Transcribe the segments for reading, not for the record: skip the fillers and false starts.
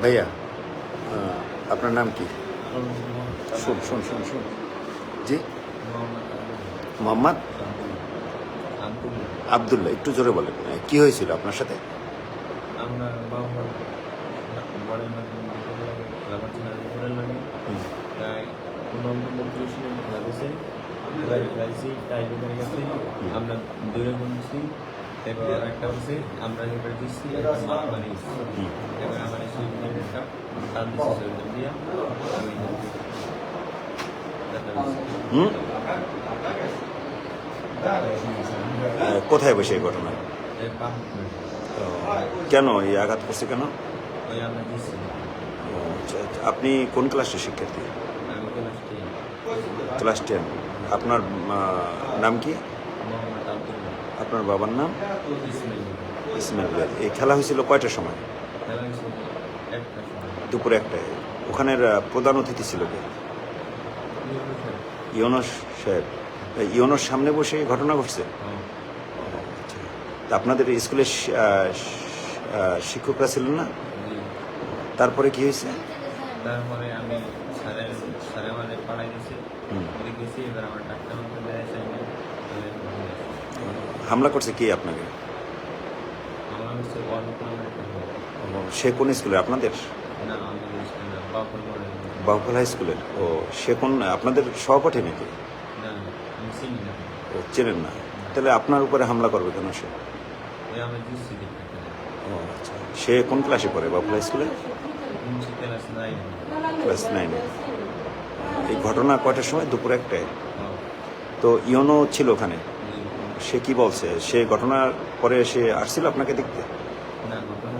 ভাইয়া আপনার নাম কি? শুন শুন শুন শুন জি মোহাম্মদ আবদুল্লাহ, একটু জোরে বলেন। কি হয়েছিল আপনার সাথে? আমরা বাবা বড় খেলা করছি না লাগে তাই 29 মিনিট খেলা করছে খেলাইছি টাই বেকারে গেছে আমরা দূরে বলছি এবার একটা হচ্ছে আমরা এবার দিচ্ছি একটা মা বানিয়েছি এবার আমার সেই একটা টান দিচ্ছে দিয়া আমি কোথায় বসে এই ঘটনা? কেন এই আঘাত করছে কেন? ওই আমরা দিচ্ছি আচ্ছা, আচ্ছা। আপনি কোন ক্লাসের শিক্ষার্থী? আমি ক্লাস 10। আপনার নাম কি? মোহাম্মদ আব্দুল্লাহ আপনার বাবার নাম? ইসমাইল ইসমাইল। এই খেলা হয়েছিল কয়টার সময়? খেলা হয়েছে একটা দুপুর 1টায়। ওখানের প্রধান অতিথি ছিল কে? ইউনুস সাহেব। ইউনুস সামনে বসে এই ঘটনা ঘটছে? আচ্ছা। তা আপনাদের স্কুলের শিক্ষকরা ছিলেন না? তারপরে কি হয়েছে? তারপরে আমি সাড়ে আমাদের পাড়ায় গেছি গেছি এবার আমার ডাক্তার হামলা করছে কে আপনাকে? আমার হচ্ছে অল্প নামের একটা সে কোন স্কুলে? আপনাদের না আমাদের বাপর পড়ে বাউফল হাই স্কুলের? ও, সে কোন আপনাদের সহপাঠী নাকি? না আমি চিনি না ও, চেনেন না? তাহলে আপনার উপরে হামলা করবে কেন সে? ওই আমি দিচ্ছি ও আচ্ছা। সে কোন ক্লাসে পড়ে বাউফল হাই স্কুলে? ক্লাস 9 ক্লাস 9-এ। এই ঘটনা কয়টার সময়? দুপুর 1টায়। তো ইউনো ছিল ওখানে? সে কি বলছে? সে ঘটনার পরে সে আসছিল আপনাকে দেখতে? না ঘটনা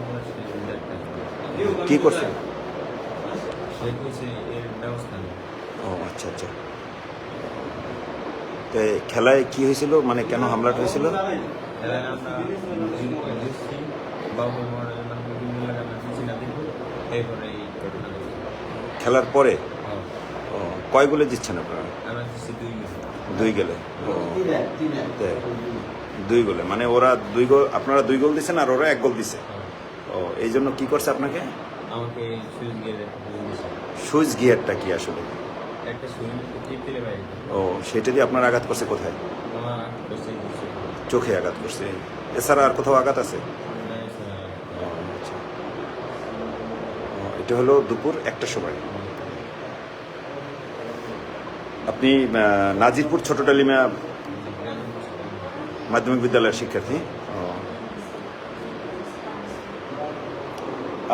কি করছে? সে কইছে এর ব্যবস্থা নেই ও আচ্ছা আচ্ছা। তো খেলায় কি হয়েছিল, মানে কেন হামলাটা হয়েছিল? খেলায় আমরা দিচ্ছি বাপর পড়ে বিভিন্ন এলাকা দিচ্ছি না দেখি এরপরে এই ঘটনা খেলার পরে? ও, কয় গোলে জিতছেন আপনারা? আমরা দিচ্ছি 2 গোলে। ও, তাই। 2 গোলে, মানে ওরা 2 গোল, আপনারা 2 গোল দিচ্ছেন আর ওরা 1 গোল দিছে। ও, এই জন্য কি করছে আপনাকে? আমাকে সুইচ গিয়ে সুইচ গিয়ারটা কি আসলে? একটা সুইচ টিপ দিলে ভাই ও, সেটা দিয়ে আপনার আঘাত করছে কোথায়? আমার করছে চোখে আঘাত করছে। এছাড়া আর কোথাও আঘাত আছে? ও, আচ্ছা। ও, এটা হলো দুপুর 1টার সময়। আপনি নাজিরপুর ছোট ডালিমা মাধ্যমিক বিদ্যালয়ের শিক্ষার্থী? ও,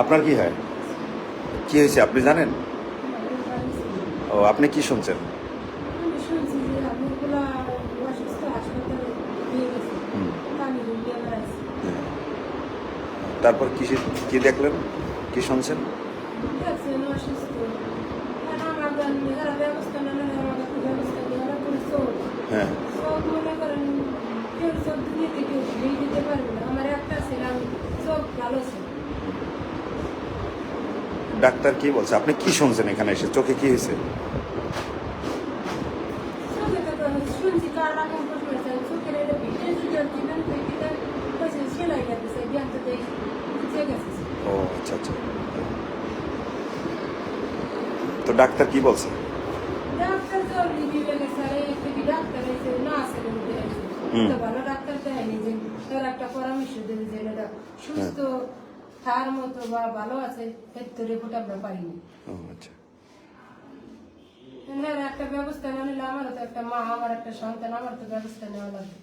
আপনার কি হয়? কি হয়েছে আপনি জানেন? ও, আপনি কি শুনছেন? তারপর কি দেখলেন, কি শুনছেন? হ্যাঁ। ডাক্তার কি বলছে? আপনি কি শুনছেন এখানে এসে? চোখে কি হয়েছে? ও আচ্ছা আচ্ছা। তো ডাক্তার কি বলছে? সুস্থ তার মতো বা ভালো আছে এর তো রিপোর্ট আমরা পাইনি। ও আচ্ছা। একটা ব্যবস্থা না নিলে আমারও তো একটা মা, আমার একটা সন্তান, আমার তো ব্যবস্থা নেওয়া লাগবে।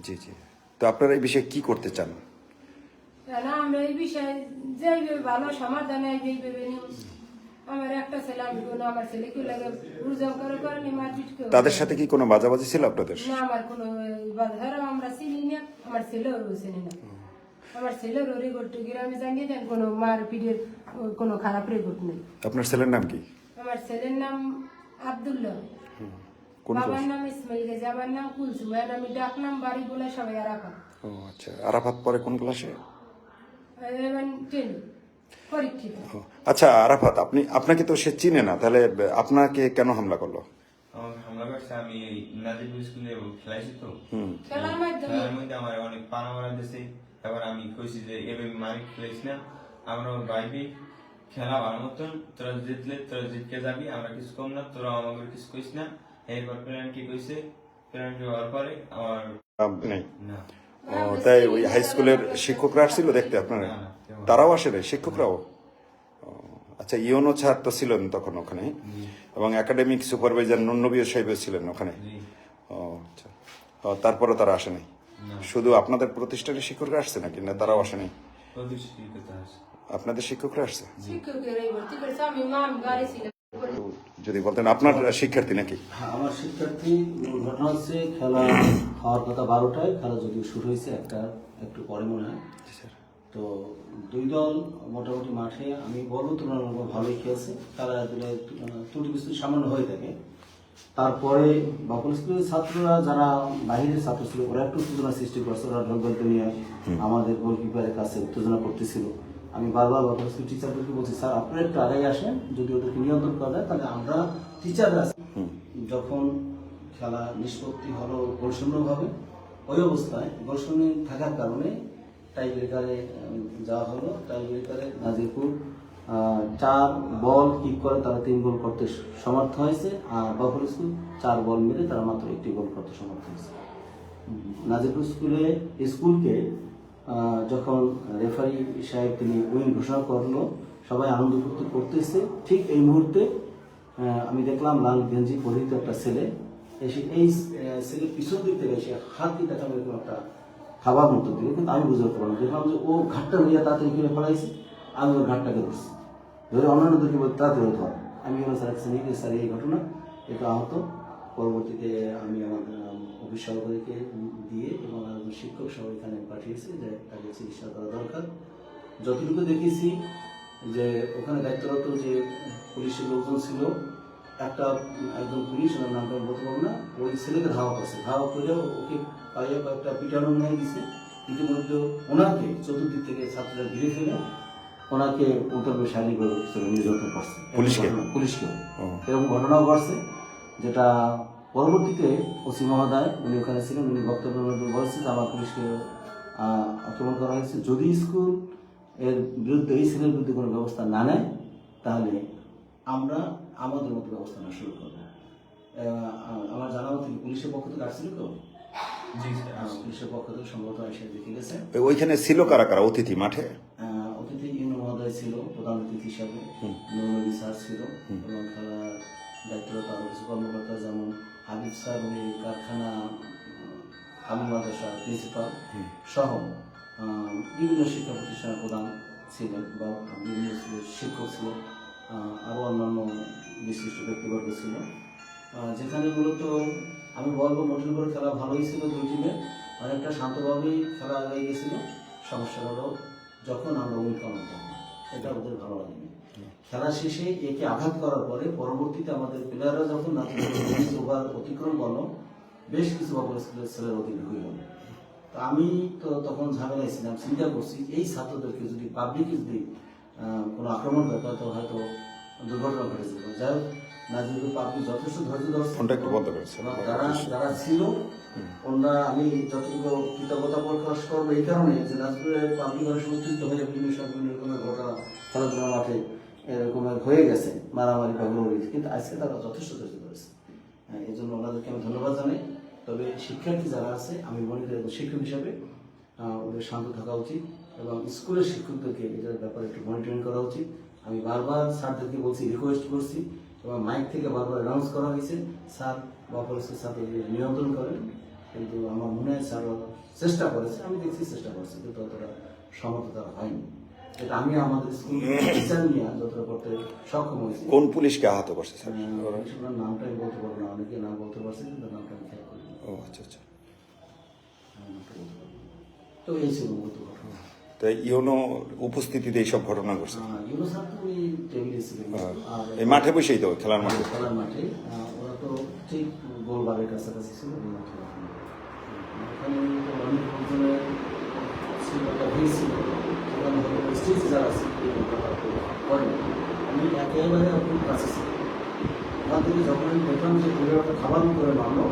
জি জি। তো আপনারা এই বিষয়ে কি করতে চান? না আমরা এই বিষয়ে যেইভাবে ভালো সমাধানে যেইভাবে আমার একটা ছেলে, আমি কোনো আমার ছেলে কি লাগে উর্জম করেনি মারপিট কেউ। তাদের সাথে কি কোনো বাজাবাজি ছিল আপনাদের? না, আমার কোনো বাধারও আমরা চিনি না, আমার ছেলেও চিনি না। আমার ছেলের রেকর্ড গ্রামে জানিয়ে দেন কোনো মারপিটের কোনো খারাপ রেকর্ড নেই। আপনার ছেলের নাম কি? আমার ছেলের নাম আব্দুল্লাহ, বাবার নাম ইসমাইল গেছে, আমার নাম কুলসুম, আমি ডাক নাম বাড়ি বলে সবাই আরাফাত। ও আচ্ছা। আরাফাত পরে কোন ক্লাসে? 10 পরীক্ষিত। আচ্ছা আরাফাত, আপনাকে তো সে চিনে না, তাহলে আপনাকে কেন হামলা করলো? আমার হামলা করছে আমি নাজিরপুর স্কুলে খেলাইছি তো খেলার মধ্যে আমার অনেক পানা মারা দিয়েছে। তারপর আমি কইছি যে এভাবে মারি খেলাইছি না, আমার বাইবে খেলা ভালো মতন, তোরা জিতলে তোরা জিতকে যাবি, আমরা কিছু কম না, তোরা আমাকে কিছু কইস না। এরপর প্ল্যান কি কইছে, প্ল্যান কি হওয়ার পরে আমার নেই। না তাই ওই হাই স্কুলের শিক্ষকরা আসছিল দেখতে আপনারা? না, কেমন? তারাও আসে নাই, শিক্ষকরাও? আচ্ছা, ইওনো স্যার তো ছিলেন তখন ওখানে, এবং একাডেমিক সুপারভাইজার নন্নবীর সাহেবও ছিলেন ওখানে। জি ও আচ্ছা, তারপরে তারা আসে নাই? না, শুধু আপনাদের প্রতিষ্ঠানের শিক্ষকরা আসছে নাকি, না তারাও আসে নাই? প্রতিষ্ঠিত আছে। আপনাদের শিক্ষকরা আসছে? শিক্ষকেরাই ভর্তি করেছে, আমি গাড়ি ছিল। যদি বলতেন, আপনার শিক্ষার্থী নাকি? হ্যাঁ, আমার শিক্ষার্থী। মূল ঘটনা হচ্ছে খেলা হওয়ার কথা 12টায়, খেলা যদিও শুরু হয়েছে একটু পরে মনে হয়। তো দুই দল মোটামুটি মাঠে আমি বলবো তুলনামূলক ভালোই খেলছে। খেলা দিলে ত্রুটি বিস্তুটি সামান্য হয়ে থাকে। তারপরে বাপুল স্কুলের ছাত্ররা যারা বাহিরের ছাত্র ছিল ওরা একটু উত্তেজনা সৃষ্টি করছে, ওরা ঢলবলতে নিয়ে আমাদের গোলকিপারের কাছে উত্তেজনা করতেছিল। আমি বারবার বাপুল স্কুল টিচারদেরকে বলছি, স্যার আপনারা একটু আগে আসেন, যদি ওদেরকে নিয়ন্ত্রণ করা যায় তাহলে আমরা টিচাররা যখন খেলা নিষ্পত্তি হলো গোলশূন্যভাবে, ওই অবস্থায় গোলশূন্য থাকার কারণে টাই ব্রেকারে যাওয়া হলো। টাই ব্রেকারে নাজিরপুর 4 বল কিক করে তারা 3 গোল করতে সমর্থ হয়েছে, আর বাফল স্কুল 4 বল মিলে তারা মাত্র 1টি গোল করতে সমর্থ হয়েছে। নাজিরপুর স্কুলকে যখন রেফারি সাহেব তিনি উইন ঘোষণা করলো, সবাই আনন্দ ফুর্তি করতেছে। ঠিক এই মুহূর্তে আমি দেখলাম লাল গেঞ্জি পরিহিত একটা ছেলে এসে এই ছেলের পিছন দিক থেকে এসে হাত দিয়ে দেখানো এরকম একটা খাবার মতো দিলে, কিন্তু আমি বুঝতে পারলাম, দেখলাম যে ও ঘাটটা নিয়ে তাড়াতাড়ি কিনে ফেলাইছে। আমি ওর ঘাটটাকে ধরছি, ধরে অন্যান্যদেরকে বলতে তাড়াতাড়ি ধর। আমি ওনার স্যার কাছে নিয়ে গেছি, স্যার এই ঘটনা, এটা আহত। পরবর্তীতে আমি আমাদের অফিস সহকারীকে দিয়ে এবং একজন শিক্ষক সহ এখানে পাঠিয়েছি যে তাকে চিকিৎসা করা দরকার। যতটুকু দেখেছি যে ওখানে দায়িত্বরত যে পুলিশের লোকজন ছিল, একজন পুলিশ, ওনার নামটা আমি বলতে পারবো না, ওই ছেলেকে ধাওয়া করছে, ধাওয়া করে ওকে পাইয়ে কয়েকটা পিটানো নিয়ে দিছে। ইতিমধ্যে ওনাকে চতুর্দিক থেকে ছাত্ররা ঘিরে ফেলে ওনাকে উত্তরবে শারীরিকভাবে নির্যাতন করছে, পুলিশকে। এরকম ঘটনাও ঘটছে, যেটা পরবর্তীতে ওসি মহোদয় উনি ওখানে ছিলেন, উনি বক্তব্য বলেছেন যে আমার পুলিশকে আক্রমণ করা হয়েছে। যদি স্কুল এর বিরুদ্ধে, এই ছেলের বিরুদ্ধে কোনো ব্যবস্থা না নেয় তাহলে আমরা আমাদের মতো ব্যবস্থা নেওয়া শুরু করবো। আমার জানা মতো পুলিশের পক্ষ থেকে আসছিল তো? জি স্যার, পুলিশের পক্ষ থেকে সম্ভবত এসে দেখে গেছে। ওইখানে ছিল কারা কারা অতিথি মাঠে? অতিথি ইউনো মহোদয় ছিল প্রধান অতিথি হিসাবে, নৌনবী স্যার ছিল, এবং খেলার দায়িত্বরত আরো কিছু কর্মকর্তা, যেমন হাবিব স্যার উনি কারখানা কামিল মাদ্রাসা প্রিন্সিপাল সহ বিভিন্ন শিক্ষা প্রতিষ্ঠানের প্রধান ছিলেন, বা বিভিন্ন শিক্ষক ছিল, আরও অন্যান্য বিশিষ্ট ব্যক্তিবর্গ ছিল। যেখানে মূলত আমি বলবো মোটের উপর খেলা ভালোই ছিল, দুই টিমের অনেকটা শান্তভাবেই খেলা আগে গেছিল। সমস্যা হলো যখন আমরা উইন কমাতাম, এটা ওদের ভালো লাগেনি। খেলা শেষে একে আঘাত করার পরে পরবর্তীতে আমাদের প্লেয়াররা যখন ওভার অতিক্রম করলো, বেশ কিছু বাবুল স্কুলের ছেলের অতি ঢুকে গেল। তো আমি তো তখন ঝামেলায় ছিলাম, চিন্তা করছি এই ছাত্রদেরকে যদি পাবলিক যদি কোনো আক্রমণ করে তো হয়তো দুর্ঘটনা ঘটে যেত। যাই হোক, নাজিরপুর পাবলিক যথেষ্ট ধৈর্য ধরছে, যারা ছিল ওনারা, আমি যতটুকু কৃতজ্ঞতা প্রকাশ করবো এই কারণে যে নাজিরপুরের পাবলিক অনেক উত্তেজিত হয়ে বিভিন্ন রকমের ঘটনা খেলাধুলা মাঠে এরকমের হয়ে গেছে, মারামারি বা গড়ি, কিন্তু আজকে তারা যথেষ্ট ধৈর্য ধরেছে। এই জন্য ওনাদেরকে আমি ধন্যবাদ জানাই। তবে শিক্ষার্থী যারা আছে, আমি মনে করি শিক্ষক হিসাবে ওদের শান্ত থাকা উচিত, এবং স্কুলের শিক্ষকদেরকে এটার ব্যাপারে একটু মনিটরিং করা উচিত। আমি বারবার স্যারদেরকে বলছি, রিকোয়েস্ট করছি, এবং মাইক থেকে বারবার অ্যানাউন্স করা হয়েছে, স্যার বাফল স্কুল ছাত্রদের নিয়ন্ত্রণ করেন। কিন্তু আমার মনে হয় স্যার চেষ্টা করেছে, আমি দেখছি চেষ্টা করছে, কিন্তু অতটা সমর্থ তারা হয়নি। এটা আমি আমাদের স্কুল টিচার নিয়ে যতটা করতে সক্ষম হয়েছি। কোন পুলিশকে আহত করছে স্যার? নামটাই বলতে পারবো না, অনেকে নাম বলতে পারছে, কিন্তু নামটা আমি খেয়াল করি। ও আচ্ছা আচ্ছা। তো এই ছিল মূলত ঘটনা। তাই ইউনো উপস্থিতিতে এইসব ঘটনা ঘটছে? ইউনো স্যার তো উনি টেবিলে ছিলেন, আর এই মাঠে বসেই তো খেলার মাঠে? খেলার মাঠে ওরা তো ঠিক গোলবারের কাছাকাছি ছিল। ওখানে অনেক লোকজনের ছিল, একটা ভিড় ছিল, সেখানে স্টেজ যারা আছে আমি একেবারে আপনার কাছে ছিল। ওখান থেকে যখন আমি দেখলাম যে পরিবারটা খাবার করে মানলো,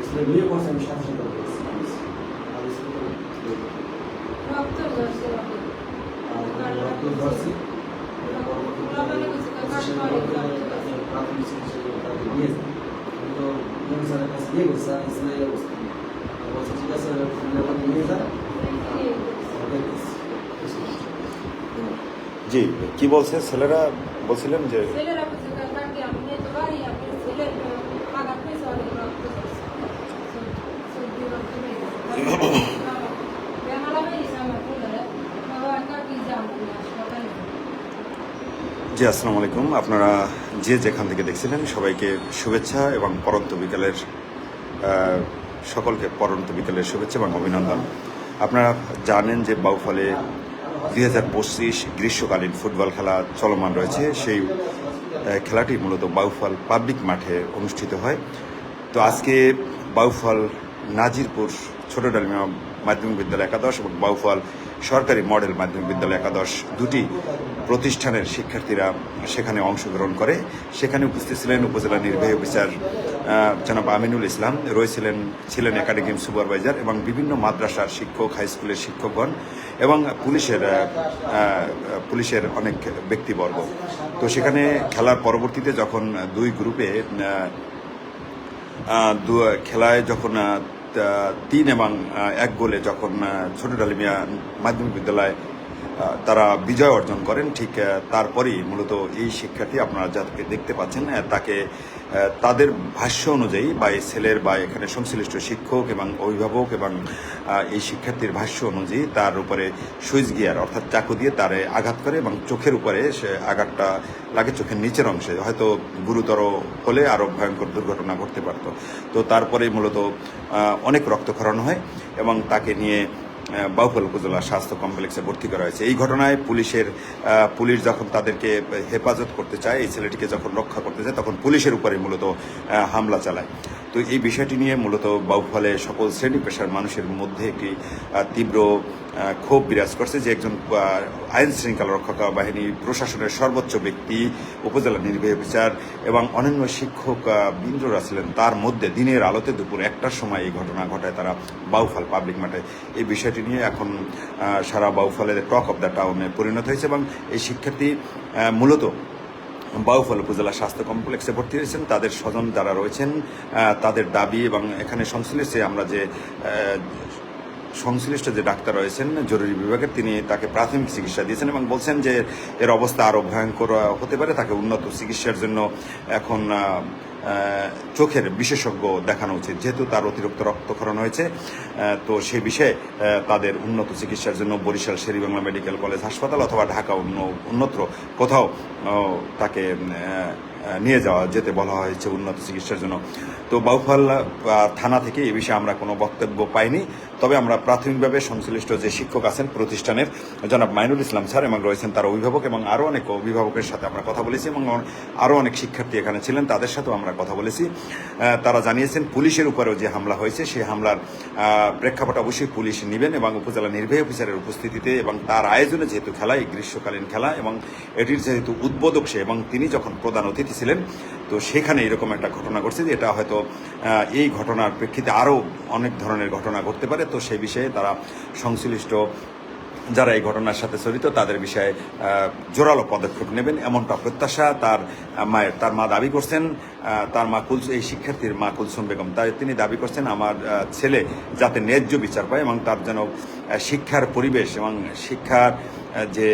স্কুলে নিয়ে পড়ছে, আমি সাথে সাথে রক্ত ধরছে, রক্ত ধরছি। পরবর্তীতে পোলাপানে কিছু কাজ করে প্রাথমিক চিকিৎসা তাকে নিয়ে যায় কিন্তু ইমাম স্যারের কাছে নিয়ে গেছে স্যার ইসলামের অবস্থা বলছে ঠিক আছে আপনি নিয়ে যান জি, কি বলছে ছেলেরা? বলছিলেন যে ছেলেরা কিছু কাকে আমি নিয়ে তো বাড়ি আপনি ছেলের আঘাত পেয়েছে অনেক রক্ত জি, আসসালামু আলাইকুম। আপনারা যে যেখান থেকে দেখছিলেন সবাইকে শুভেচ্ছা এবং পরন্ত বিকেলের সকলকে পরন্ত বিকেলের শুভেচ্ছা এবং অভিনন্দন। আপনারা জানেন যে বাউফলে 2025 গ্রীষ্মকালীন ফুটবল খেলা চলমান রয়েছে। সেই খেলাটি মূলত বাউফল পাবলিক মাঠে অনুষ্ঠিত হয়। তো আজকে বাউফল নাজিরপুর ছোট ডালিমা মাধ্যমিক বিদ্যালয় একাদশ এবং বাউফল সরকারি মডেল মাধ্যমিক বিদ্যালয় একাদশ দুটি প্রতিষ্ঠানের শিক্ষার্থীরা সেখানে অংশগ্রহণ করে। সেখানে উপস্থিত ছিলেন উপজেলা নির্বাহী অফিসার জনাব আমিনুল ইসলাম, ছিলেন একাডেমিক সুপারভাইজার এবং বিভিন্ন মাদ্রাসার শিক্ষক, হাই স্কুলের শিক্ষকগণ এবং পুলিশের অনেক ব্যক্তিবর্গ। তো সেখানে খেলার পরবর্তীতে যখন দুই গ্রুপে খেলায় যখন 3 এবং 1 গোলে যখন ছোট ডালিমিয়া মাধ্যমিক বিদ্যালয় তারা বিজয় অর্জন করেন, ঠিক তারপরেই মূলত এই শিক্ষার্থী আপনারা যাকে দেখতে পাচ্ছেন তাকে তাদের ভাষ্য অনুযায়ী বা এই ছেলের বা এখানে সংশ্লিষ্ট শিক্ষক এবং অভিভাবক এবং এই শিক্ষার্থীর ভাষ্য অনুযায়ী তার উপরে সুইচ গিয়ার অর্থাৎ চাকু দিয়ে তারে আঘাত করে এবং চোখের উপরে সে আঘাতটা লাগে, চোখের নিচের অংশে। হয়তো গুরুতর হলে আরও ভয়ঙ্কর দুর্ঘটনা ঘটতে পারত। তো তারপরে মূলত অনেক রক্তক্ষরণ হয় এবং তাকে নিয়ে বাউফল উপজেলা স্বাস্থ্য কমপ্লেক্সে ভর্তি করা হয়েছে। এই ঘটনায় পুলিশ যখন তাদেরকে হেফাজত করতে চায়, এই ছেলেটিকে যখন রক্ষা করতে চায়, তখন পুলিশের উপরে মূলত হামলা চালায়। তো এই বিষয়টি নিয়ে মূলত বাউফলে সকল শ্রেণী পেশার মানুষের মধ্যে একটি তীব্র ক্ষোভ বিরাজ করছে যে একজন আইন শৃঙ্খলা রক্ষক বাহিনী, প্রশাসনের সর্বোচ্চ ব্যক্তি, উপজেলা নির্বাহী অফিসার এবং অন্যান্য শিক্ষক বৃন্দরা ছিলেন, তার মধ্যে দিনের আলোতে দুপুর 1টার সময় এই ঘটনা ঘটায় তারা বাউফল পাবলিক মাঠে। এই বিষয়টি নিয়ে এখন সারা বাউফলের টক অফ দ্য টাউনে পরিণত হয়েছে এবং এই শিক্ষার্থী মূলত বাউফল উপজেলা স্বাস্থ্য কমপ্লেক্সে ভর্তি হয়েছেন। তাদের স্বজন যারা রয়েছেন তাদের দাবি এবং এখানে সংশ্লিষ্ট যে ডাক্তার রয়েছেন জরুরি বিভাগের, তিনি তাকে প্রাথমিক চিকিৎসা দিয়েছেন এবং বলছেন যে এর অবস্থা আরও ভয়ঙ্কর হতে পারে, তাকে উন্নত চিকিৎসার জন্য এখন চোখের বিশেষজ্ঞ দেখানো উচিত, যেহেতু তার অতিরিক্ত রক্তক্ষরণ হয়েছে। তো সে বিষয়ে তাদের উন্নত চিকিৎসার জন্য বরিশাল শের-ই-বাংলা মেডিকেল কলেজ হাসপাতাল অথবা ঢাকা অন্যত্র কোথাও তাকে নিয়ে যেতে বলা হয়েছে উন্নত চিকিৎসার জন্য। তো বাউফল থানা থেকে এ বিষয়ে আমরা কোনো বক্তব্য পাইনি, তবে আমরা প্রাথমিকভাবে সংশ্লিষ্ট যে শিক্ষক আছেন প্রতিষ্ঠানের জনাব মাইনুল ইসলাম স্যার এবং রয়েছেন তার অভিভাবক এবং আরও অনেক অভিভাবকের সাথে আমরা কথা বলেছি এবং আরও অনেক শিক্ষার্থী এখানে ছিলেন, তাদের সাথেও আমরা কথা বলেছি। তারা জানিয়েছেন পুলিশের উপরেও যে হামলা হয়েছে সেই হামলার প্রেক্ষাপট অবশ্যই পুলিশ নেবেন এবং উপজেলা নির্বাহী অফিসারের উপস্থিতিতে এবং তার আয়োজনে যেহেতু খেলা, এই গ্রীষ্মকালীন খেলা এবং এটির যেহেতু উদ্বোধক সে এবং তিনি যখন প্রধান অতিথি ছিলেন, তো সেখানে এরকম একটা ঘটনা ঘটছে যে এটা হয়তো এই ঘটনার প্রেক্ষিতে আরও অনেক ধরনের ঘটনা ঘটতে পারে। তো সেই বিষয়ে তারা সংশ্লিষ্ট যারা এই ঘটনার সাথে জড়িত তাদের বিষয়ে জোরালো পদক্ষেপ নেবেন এমনটা প্রত্যাশা তার মা দাবি করছেন। তার মা এই শিক্ষার্থীর মা কুলসুম বেগম তিনি দাবি করছেন আমার ছেলে যাতে ন্যায্য বিচার পায় এবং তার যেন শিক্ষার পরিবেশ এবং শিক্ষার যে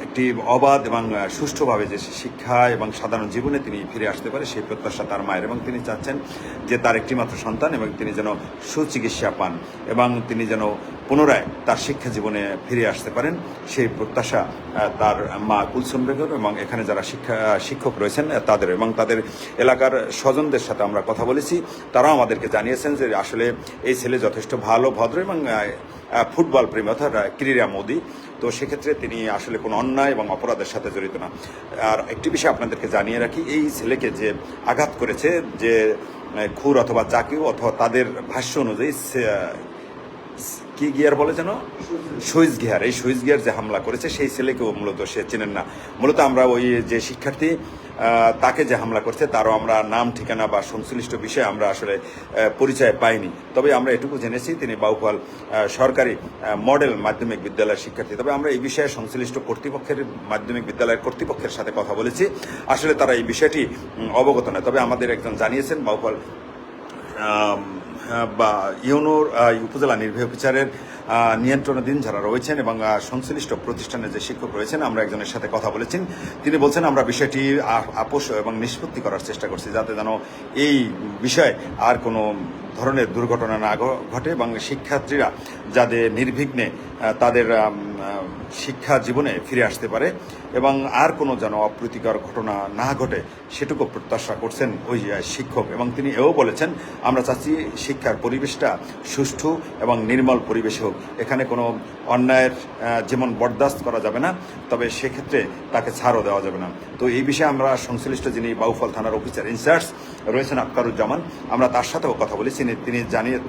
একটি অবাধ এবং সুষ্ঠুভাবে যে শিক্ষা এবং সাধারণ জীবনে তিনি ফিরে আসতে পারে সেই প্রত্যাশা তার মায়ের এবং তিনি চাচ্ছেন যে তার একটিমাত্র সন্তান এবং তিনি যেন সুচিকিৎসা পান এবং তিনি যেন পুনরায় তার শিক্ষা জীবনে ফিরে আসতে পারেন, সেই প্রত্যাশা তার মা কুলসুম বেগম এবং এখানে যারা শিক্ষক রয়েছেন তাদের এবং তাদের এলাকার স্বজনদের সাথে আমরা কথা বলেছি। তারাও আমাদেরকে জানিয়েছেন যে আসলে এই ছেলে যথেষ্ট ভালো, ভদ্র এবং ফুটবল প্রেমী অর্থাৎ ক্রীড়া মোদী। তো সেক্ষেত্রে তিনি আসলে কোনো অন্যায় এবং অপরাধের সাথে জড়িত না। আর একটি বিষয় আপনাদেরকে জানিয়ে রাখি, এই ছেলেকে যে আঘাত করেছে যে খুর অথবা চাকু অথবা তাদের ভাষ্য অনুযায়ী কি গিয়ার বলে যেন, সুইচ গিয়ার, এই সুইচ গিয়ার যে হামলা করেছে সেই ছেলেকেও মূলত সে চেনেন না। মূলত আমরা ওই যে শিক্ষার্থী তাকে যে হামলা করছে তারও আমরা নাম ঠিকানা বা সংশ্লিষ্ট বিষয়ে আমরা আসলে পরিচয় পাইনি। তবে আমরা এটুকু জেনেছি তিনি বাউফল সরকারি মডেল মাধ্যমিক বিদ্যালয়ের শিক্ষার্থী। তবে আমরা এই বিষয়ে সংশ্লিষ্ট কর্তৃপক্ষের, মাধ্যমিক বিদ্যালয়ের কর্তৃপক্ষের সাথে কথা বলেছি, আসলে তারা এই বিষয়টি অবগত নয়। তবে আমাদের একজন জানিয়েছেন বাউফল বা ইউনোর উপজেলা নির্বাহী অফিসারের নিয়ন্ত্রণাধীন যারা রয়েছেন এবং সংশ্লিষ্ট প্রতিষ্ঠানের যে শিক্ষক রয়েছেন, আমরা একজনের সাথে কথা বলেছেন। তিনি বলছেন আমরা বিষয়টি আপোষ এবং নিষ্পত্তি করার চেষ্টা করছি, যাতে যেন এই বিষয়ে আর কোনো ধরনের দুর্ঘটনা না ঘটে এবং শিক্ষার্থীরা যাদের নির্বিঘ্নে তাদের শিক্ষা জীবনে ফিরে আসতে পারে এবং আর কোনো যেন অপ্রীতিকর ঘটনা না ঘটে সেটুকু প্রত্যাশা করছেন ওই শিক্ষক। এবং তিনি এও বলেছেন আমরা চাচ্ছি শিক্ষার পরিবেশটা সুষ্ঠু এবং নির্মল পরিবেশ হোক, এখানে কোনো অন্যায়ের যেমন বরদাস্ত করা যাবে না, তবে সেক্ষেত্রে তাকে ছাড়ও দেওয়া যাবে না। তো এই বিষয়ে আমরা সংশ্লিষ্ট যিনি বাউফল থানার অফিসার ইনচার্জ রয়েছেন আক্তারুজ্জামান, আমরা তার সাথেও কথা বলেছি।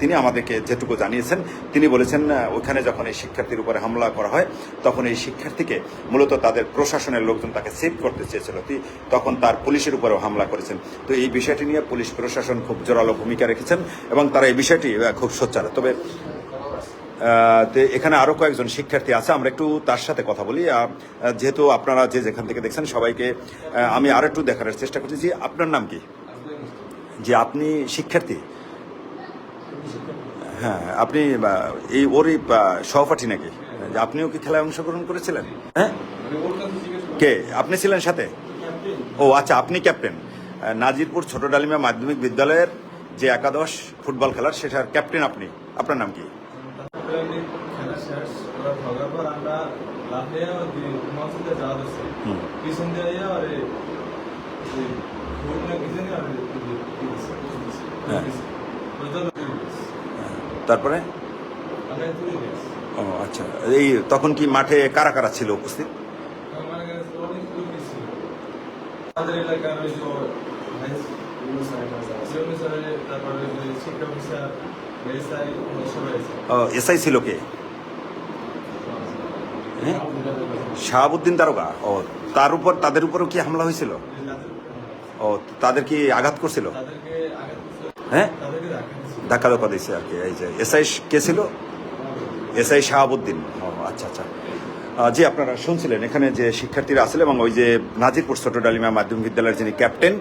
তিনি আমাদেরকে যেটুকু জানিয়েছেন, তিনি বলেছেন ওইখানে যখন এই শিক্ষার্থীর উপরে হামলা করা হয় তখন এই শিক্ষার্থীকে মূলত তাদের প্রশাসনের লোকজন তাকে সেভ করতে চেয়েছিল, তখন তার পুলিশের উপরেও হামলা করেছেন। তো এই বিষয়টি নিয়ে পুলিশ প্রশাসন খুব জোরালো ভূমিকা রেখেছেন এবং তারা এই বিষয়টি খুব সোচ্চার। তবে এখানে আরো কয়েকজন শিক্ষার্থী আছে, আমরা একটু তার সাথে কথা বলি। যেহেতু আপনারা যে যেখান থেকে দেখছেন সবাইকে আমি আর একটু দেখানোর চেষ্টা করছি। যে আপনার নাম কি? যে আপনি শিক্ষার্থী? হ্যাঁ, আপনি এই ওরই সহপাঠী নাকি? আপনিও কি খেলায় অংশগ্রহণ করেছিলেন? হ্যাঁ, কে আপনি ছিলেন সাথে? ও আচ্ছা, আপনি ক্যাপ্টেন নাজিরপুর ছোট ডালিমা মাধ্যমিক বিদ্যালয়ের যে একাদশ ফুটবল খেলার, সেটার ক্যাপ্টেন আপনি। আপনার নাম কি? খেলা শেষ ওরা ভাগার পর আমরা লাফিয়ে মঞ্চে যাওয়া যাচ্ছে পিছন দিয়ে আর তারপরে ও আচ্ছা, এই তখন কি মাঠে কারা কারা ছিল উপস্থিত? আমাদের এলাকার ওই তারপরে শিক্ষা অফিসার এসআই ছিল কে? শাহাবুদ্দিন দারোগা। ও তাদের উপরও কি হামলা হয়েছিল? ও তাদের কি আঘাত করছিল? হ্যাঁ, ধাক্কা ধোকা দিয়েছে আর কি। এই যে এসআই কে ছিল? এসআই শাহাবুদ্দিন। ও আচ্ছা আচ্ছা। জি, আপনারা শুনছিলেন এখানে যে শিক্ষার্থীরা আসলে এবং ওই যে নাজিরপুর ছোট ডালিমা মাধ্যমিক বিদ্যালয়ের যিনি ক্যাপ্টেন,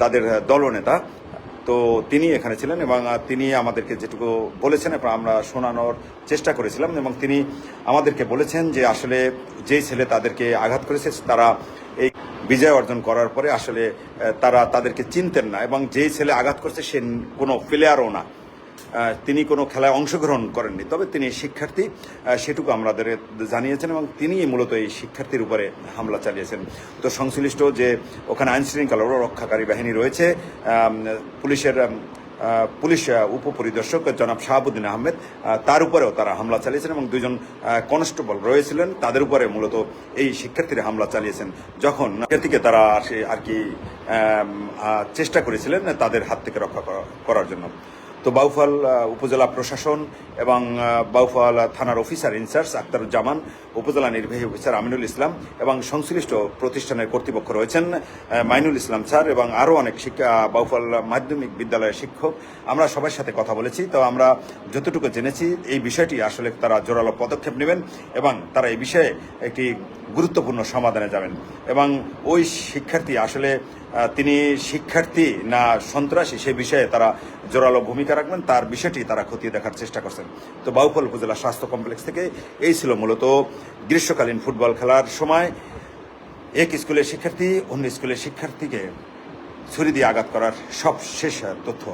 তাদের দলনেতা, তো তিনি এখানে ছিলেন এবং তিনি আমাদেরকে যেটুকু বলেছেন আমরা শোনানোর চেষ্টা করেছিলাম। এবং তিনি আমাদেরকে বলেছেন যে আসলে যেই ছেলে তাদেরকে আঘাত করেছে তারা এই বিজয় অর্জন করার পরে আসলে তারা তাদেরকে চিনতেন না এবং যেই ছেলে আঘাত করছে সে কোনো প্লেয়ারও না, তিনি কোনো খেলায় অংশগ্রহণ করেননি, তবে তিনি শিক্ষার্থী সেটুকু আমাদের জানিয়েছেন এবং তিনি মূলত এই শিক্ষার্থীর উপরে হামলা চালিয়েছেন। তো সংশ্লিষ্ট যে ওখানে আইনশৃঙ্খলা রক্ষাকারী বাহিনী রয়েছে, পুলিশ উপপরিদর্শক জনাব শাহাবুদ্দিন আহমেদ, তার উপরেও তারা হামলা চালিয়েছেন এবং দুইজন কনস্টেবল রয়েছিলেন, তাদের উপরে মূলত এই শিক্ষার্থীরা হামলা চালিয়েছেন যখন শিক্ষার্থীকে তারা আর কি চেষ্টা করেছিলেন তাদের হাত থেকে রক্ষা করার জন্য। তো বাউফল উপজেলা প্রশাসন এবং বাউফল থানার অফিসার ইনচার্জ আক্তারুজ্জামান, উপজেলা নির্বাহী অফিসার আমিনুল ইসলাম এবং সংশ্লিষ্ট প্রতিষ্ঠানের কর্তৃপক্ষ রয়েছেন মাইনুল ইসলাম স্যার এবং আরও অনেক বাউফল মাধ্যমিক বিদ্যালয়ের শিক্ষক, আমরা সবার সাথে কথা বলেছি। তো আমরা যতটুকু জেনেছি এই বিষয়টি আসলে তারা জোরালো পদক্ষেপ নেবেন এবং তারা এই বিষয়ে একটি গুরুত্বপূর্ণ সমাধানে যাবেন এবং ওই শিক্ষার্থী আসলে তিনি শিক্ষার্থী না সন্ত্রাসী সে বিষয়ে তারা জোরালো ভূমিকা রাখবেন, তার বিষয়টি তারা খতিয়ে দেখার চেষ্টা করছেন। তো বাউফল উপজেলা স্বাস্থ্য কমপ্লেক্স থেকে এই ছিল মূলত গ্রীষ্মকালীন ফুটবল খেলার সময় এক স্কুলের শিক্ষার্থী অন্য স্কুলের শিক্ষার্থীকে ছুরি দিয়ে আঘাত করার সব শেষ তথ্য।